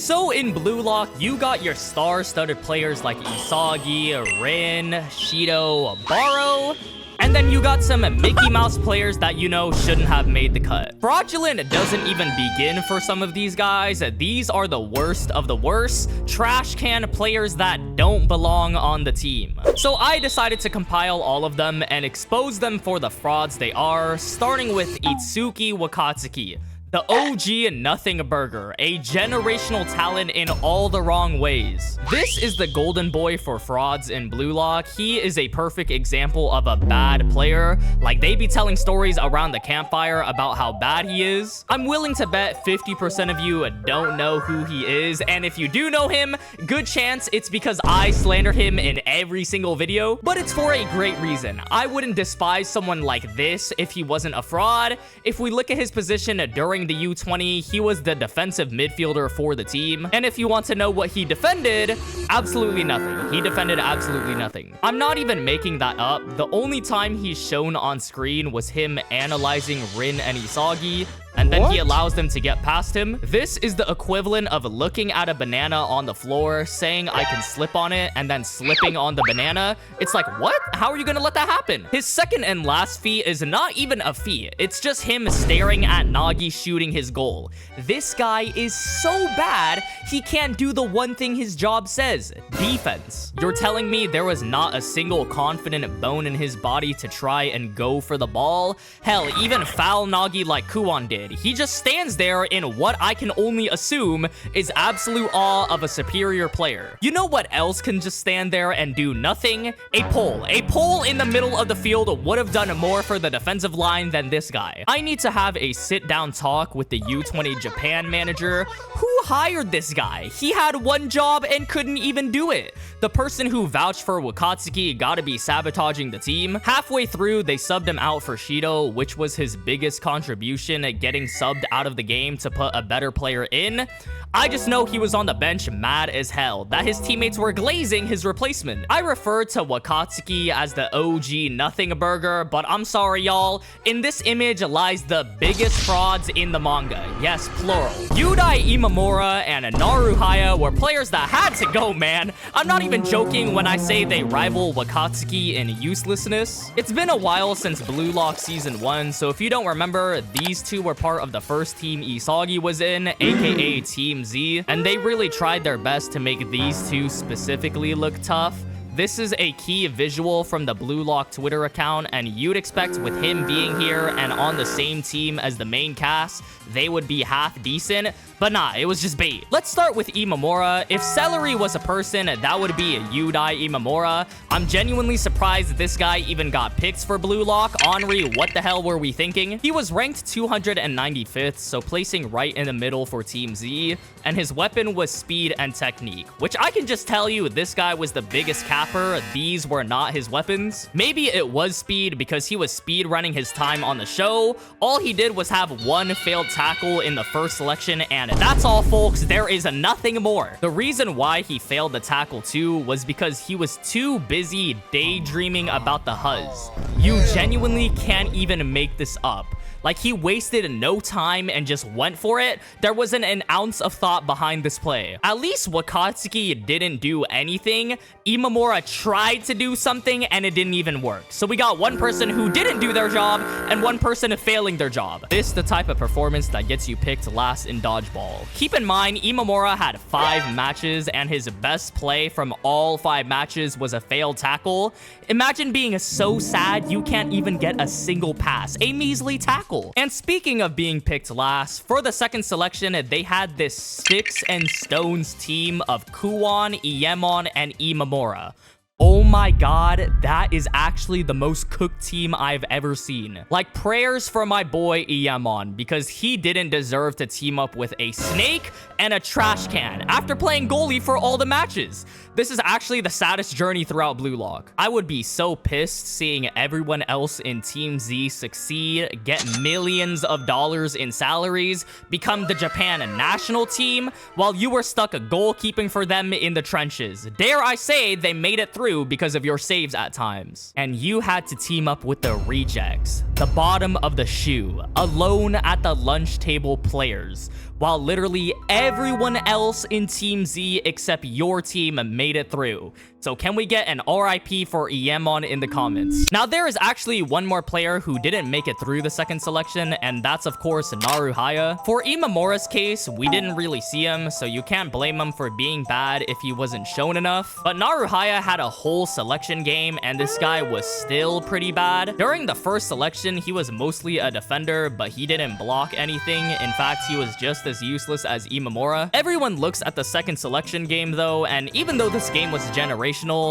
So in Bluelock, you got your star-studded players like Isagi, Rin, Shido, barou, and then you got some Mickey Mouse players that you know shouldn't have made the cut. Fraudulent doesn't even begin for some of these guys. These are the worst of the worst, trash can players that don't belong on the team. So I decided to compile all of them and expose them for the frauds they are, starting with Itsuki Wakatsuki, the OG Nothing Burger, a generational talent in all the wrong ways. This is the golden boy for frauds in Bluelock. He is a perfect example of a bad player. Like, they be telling stories around the campfire about how bad he is. I'm willing to bet 50% of you don't know who he is, and if you do know him, good chance it's because I slander him in every single video, but it's for a great reason. I wouldn't despise someone like this if he wasn't a fraud. If we look at his position during the U20, he was the defensive midfielder for the team. And if you want to know what he defended, absolutely nothing. He defended absolutely nothing. I'm not even making that up. The only time he's shown on screen was him analyzing Rin and Isagi, and then he allows them to get past him. This is the equivalent of looking at a banana on the floor, saying I can slip on it, and then slipping on the banana. It's like, what? How are you gonna let that happen? His second and last feat is not even a feat. It's just him staring at Nagi shooting his goal. This guy is so bad, he can't do the one thing his job says: defense. You're telling me there was not a single confident bone in his body to try and go for the ball? Hell, even foul Nagi like Kuon did. He just stands there in what I can only assume is absolute awe of a superior player. You know what else can just stand there and do nothing? A pole. A pole in the middle of the field would have done more for the defensive line than this guy. I need to have a sit-down talk with the U20 Japan manager. Who hired this guy? He had one job and couldn't even do it. The person who vouched for Wakatsuki gotta be sabotaging the team. Halfway through, they subbed him out for Shido, which was his biggest contribution, getting subbed out of the game to put a better player in. I just know he was on the bench mad as hell that his teammates were glazing his replacement. I refer to Wakatsuki as the OG Nothing Burger, but I'm sorry y'all, in this image lies the biggest frauds in the manga. Yes, plural. Yudai Imamura and Naruhaya were players that had to go, man. I'm not even joking when I say they rival Wakatsuki in uselessness. It's been a while since Bluelock Season 1, so if you don't remember, these two were part of the first team Isagi was in, aka Team Z, and they really tried their best to make these two specifically look tough. This is a key visual from the Bluelock Twitter account, and you'd expect with him being here and on the same team as the main cast, they would be half decent, but nah, it was just bait. Let's start with Imamura. If celery was a person, that would be Yudai Imamura. I'm genuinely surprised this guy even got picked for Bluelock. Henri, what the hell were we thinking? He was ranked 295th, so placing right in the middle for Team Z, and his weapon was speed and technique, which I can just tell you this guy was the biggest capper. These were not his weapons. Maybe it was speed because he was speed running his time on the show. All he did was have one failed tackle in the first selection, and that's all, folks. There is nothing more. The reason why he failed the tackle too was because he was too busy daydreaming about the Huz. You genuinely can't even make this up. Like, he wasted no time and just went for it. There wasn't an ounce of thought behind this play. At least Wakatsuki didn't do anything. Imamura tried to do something and it didn't even work. So we got one person who didn't do their job and one person failing their job. This is the type of performance that gets you picked last in dodgeball. Keep in mind, Imamura had 5 matches and his best play from all 5 matches was a failed tackle. Imagine being so sad you can't even get a single pass, a measly tackle. And speaking of being picked last, for the second selection, they had this sticks and stones team of Kuon, Iemon, and Imamura. Oh my god, that is actually the most cooked team I've ever seen. Like, prayers for my boy Iemon, because he didn't deserve to team up with a snake and a trash can after playing goalie for all the matches. This is actually the saddest journey throughout Bluelock. I would be so pissed seeing everyone else in Team Z succeed, get millions of dollars in salaries, become the Japan national team, while you were stuck goalkeeping for them in the trenches. Dare I say they made it through because of your saves at times. And you had to team up with the rejects, the bottom of the shoe, alone at the lunch table players. while literally everyone else in Team Z except your team made it through. So can we get an RIP for Iemon in the comments? Now, there is actually one more player who didn't make it through the second selection, and that's of course Naruhaya. For Imamura's case, we didn't really see him, so you can't blame him for being bad if he wasn't shown enough. But Naruhaya had a whole selection game, and this guy was still pretty bad. During the first selection, he was mostly a defender, but he didn't block anything. In fact, he was just as useless as Imamura. Everyone looks at the second selection game though, and even though this game was generational,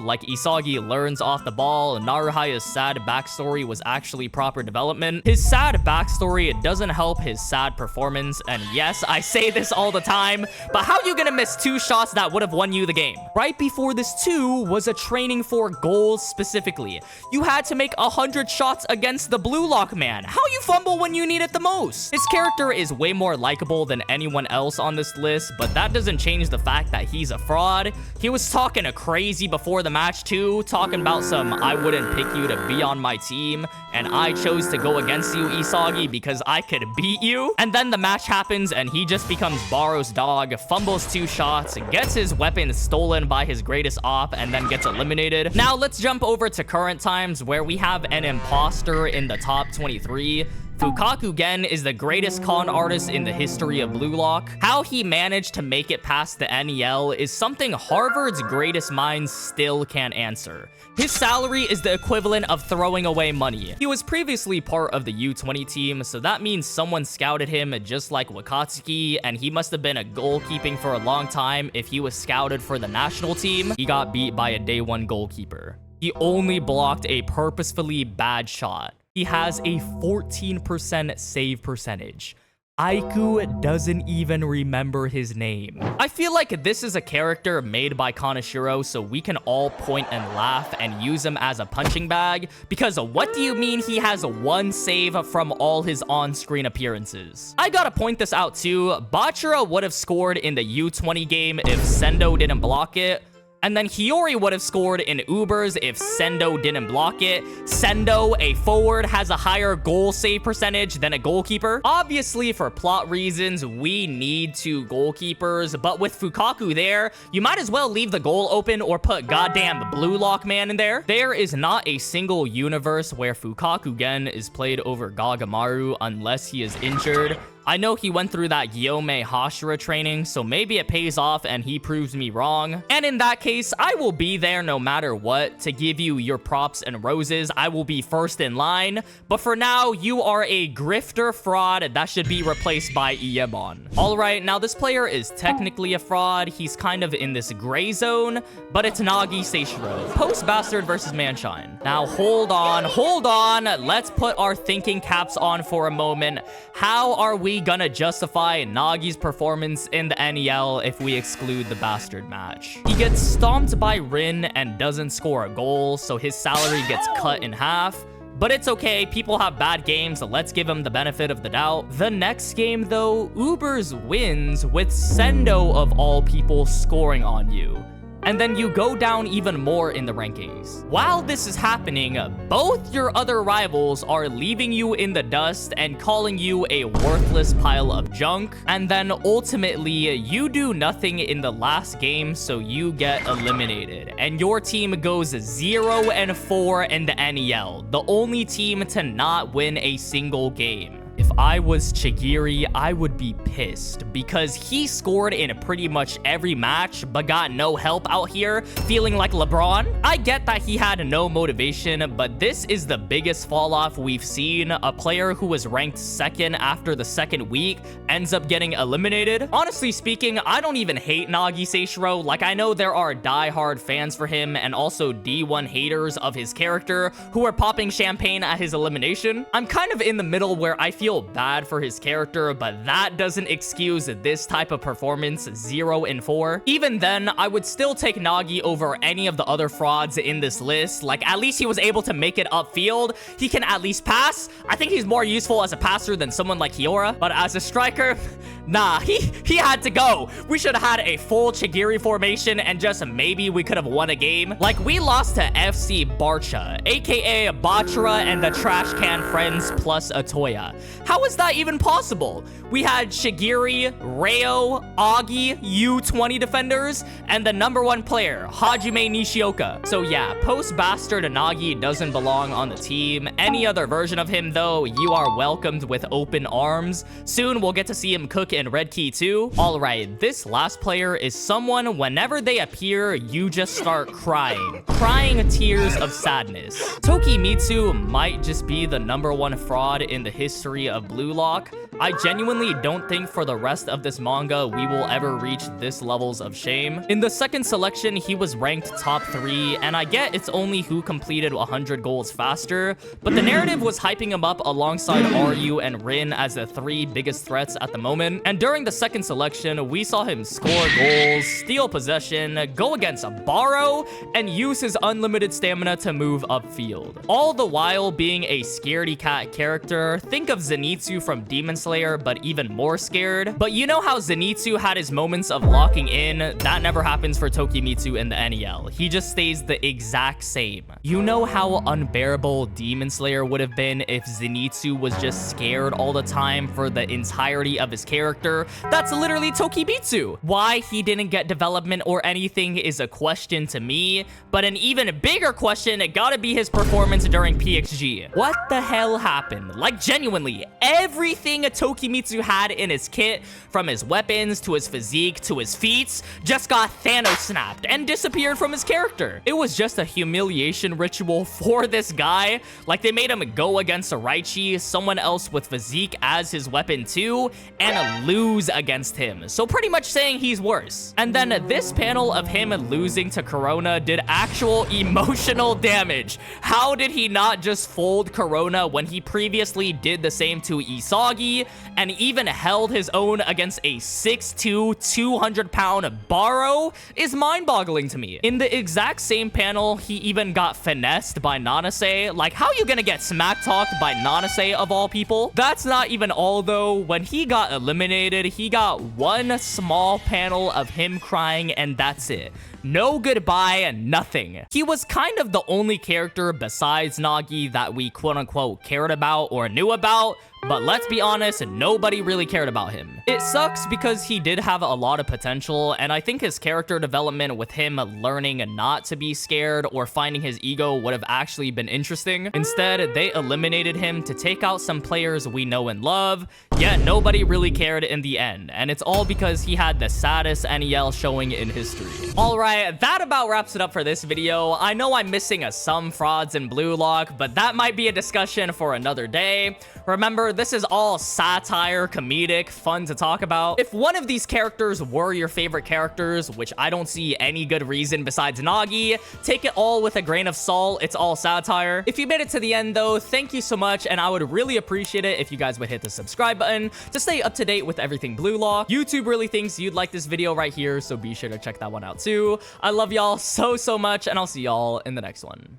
like Isagi learns off the ball, Naruhaya's sad backstory was actually proper development. His sad backstory doesn't help his sad performance, and yes, I say this all the time, but how you gonna miss 2 shots that would have won you the game? Right before this too was a training for goals specifically. You had to make 100 shots against the Bluelock man. How you fumble when you need it the most? His character is way more likable than anyone else on this list, but that doesn't change the fact that he's a fraud. He was talking a crazy before the match too, talking about some I wouldn't pick you to be on my team, and I chose to go against you, Isagi, because I could beat you. And then the match happens and he just becomes Barou's dog, fumbles 2 shots, gets his weapon stolen by his greatest op, and then gets eliminated. Now let's jump over to current times where we have an imposter in the top 23. Fukaku Gen is the greatest con artist in the history of Bluelock. How he managed to make it past the NEL is something Harvard's greatest minds still can't answer. His salary is the equivalent of throwing away money. He was previously part of the U20 team, so that means someone scouted him just like Wakatsuki, and he must have been a goalkeeping for a long time if he was scouted for the national team. He got beat by a day 1 goalkeeper. He only blocked a purposefully bad shot. He has a 14% save percentage. Aiku doesn't even remember his name. I feel like this is a character made by Kaneshiro, so we can all point and laugh and use him as a punching bag, because what do you mean he has 1 save from all his on-screen appearances? I gotta point this out too. Bachira would have scored in the U20 game if Sendo didn't block it. And then Hiyori would have scored in Ubers if Sendo didn't block it. Sendo, a forward, has a higher goal save percentage than a goalkeeper. Obviously, for plot reasons, we need 2 goalkeepers, but with Fukaku there, you might as well leave the goal open or put goddamn Bluelock man in there. There is not a single universe where Fukaku Gen is played over Gagamaru unless he is injured. I know he went through that Gyome Hashira training, so maybe it pays off and he proves me wrong. And in that case, I will be there no matter what to give you your props and roses. I will be first in line. But for now, you are a grifter fraud that should be replaced by Iemon. Alright, now this player is technically a fraud. He's kind of in this gray zone, but it's Nagi Seishiro. Post-Bastard versus Manshine. Now hold on. Let's put our thinking caps on for a moment. How are we gonna justify Nagi's performance in the NEL if we exclude the Bastard match? He gets stomped by Rin and doesn't score a goal, so his salary gets cut in half. But it's okay, people have bad games, so let's give him the benefit of the doubt. The next game though, Ubers wins with Sendo of all people scoring on you. And then you go down even more in the rankings. While this is happening, both your other rivals are leaving you in the dust and calling you a worthless pile of junk. And then ultimately, you do nothing in the last game, so you get eliminated. And your team goes 0-4 in the NEL, the only team to not win a single game. If I was Chigiri, I would be pissed because he scored in pretty much every match but got no help out here, feeling like LeBron. I get that he had no motivation, but this is the biggest fall off we've seen. A player who was ranked 2nd after the 2nd week ends up getting eliminated. Honestly speaking, I don't even hate Nagi Seishiro. Like, I know there are diehard fans for him and also D1 haters of his character who are popping champagne at his elimination. I'm kind of in the middle where I feel bad for his character, but that doesn't excuse this type of performance, 0-4. Even then, I would still take Nagi over any of the other frauds in this list. Like, at least he was able to make it upfield. He can at least pass. I think he's more useful as a passer than someone like Hiyori, but as a striker, nah, he had to go. We should have had a full Chigiri formation and just maybe we could have won a game. Like, we lost to FC Barcha, aka Bachira and the Trash Can Friends plus Atoya. How is that even possible? We had Shigiri, Reo, Agi, U20 defenders, and the #1 player, Hajime Nishioka. So yeah, post-bastard Nagi doesn't belong on the team. Any other version of him though, you are welcomed with open arms. Soon we'll get to see him cook in Red Key too. Alright, this last player is someone whenever they appear, you just start crying. Crying tears of sadness. Tokimitsu might just be the #1 fraud in the history of Bluelock. I genuinely don't think for the rest of this manga we will ever reach this levels of shame. In the second selection, he was ranked top 3, and I get it's only who completed 100 goals faster, but the narrative was hyping him up alongside Ryu and Rin as the 3 biggest threats at the moment. And during the second selection, we saw him score goals, steal possession, go against a barou, and use his unlimited stamina to move upfield. All the while being a scaredy cat character. Think of Zenitsu from Demon Slayer, but even more scared. But you know how Zenitsu had his moments of locking in? That never happens for Tokimitsu in the NEL. He just stays the exact same. You know how unbearable Demon Slayer would have been if Zenitsu was just scared all the time for the entirety of his character? That's literally Tokimitsu. Why he didn't get development or anything is a question to me, but an even bigger question, it gotta be his performance during PXG. What the hell happened? Like genuinely, everything Tokimitsu had in his kit, from his weapons to his physique to his feats, just got Thanos snapped and disappeared from his character. It was just a humiliation ritual for this guy. Like they made him go against a Raichi, someone else with physique as his weapon too, and lose against him. So pretty much saying he's worse. And then this panel of him losing to Corona did actual emotional damage. How did he not just fold Corona when he previously did the same to Isagi and even held his own against a 6'2", 200-pound barou is mind-boggling to me. In the exact same panel, he even got finessed by Nanase. Like, how you gonna get smack-talked by Nanase of all people? That's not even all though. When he got eliminated, he got one small panel of him crying and that's it. No goodbye, nothing. He was kind of the only character besides Nagi that we quote-unquote cared about or knew about, but let's be honest, nobody really cared about him. It sucks because he did have a lot of potential, and I think his character development with him learning not to be scared or finding his ego would have actually been interesting. Instead, they eliminated him to take out some players we know and love, yet nobody really cared in the end, and it's all because he had the saddest NEL showing in history. Alright, that about wraps it up for this video. I know I'm missing some frauds in Bluelock, but that might be a discussion for another day. Remember, this is all satire, comedic, fun to talk about. If one of these characters were your favorite characters, which I don't see any good reason besides Nagi, take it all with a grain of salt. It's all satire. If you made it to the end though, thank you so much, and I would really appreciate it if you guys would hit the subscribe button to stay up to date with everything Bluelock. YouTube really thinks you'd like this video right here, so be sure to check that one out too. I love y'all so much, and I'll see y'all in the next one.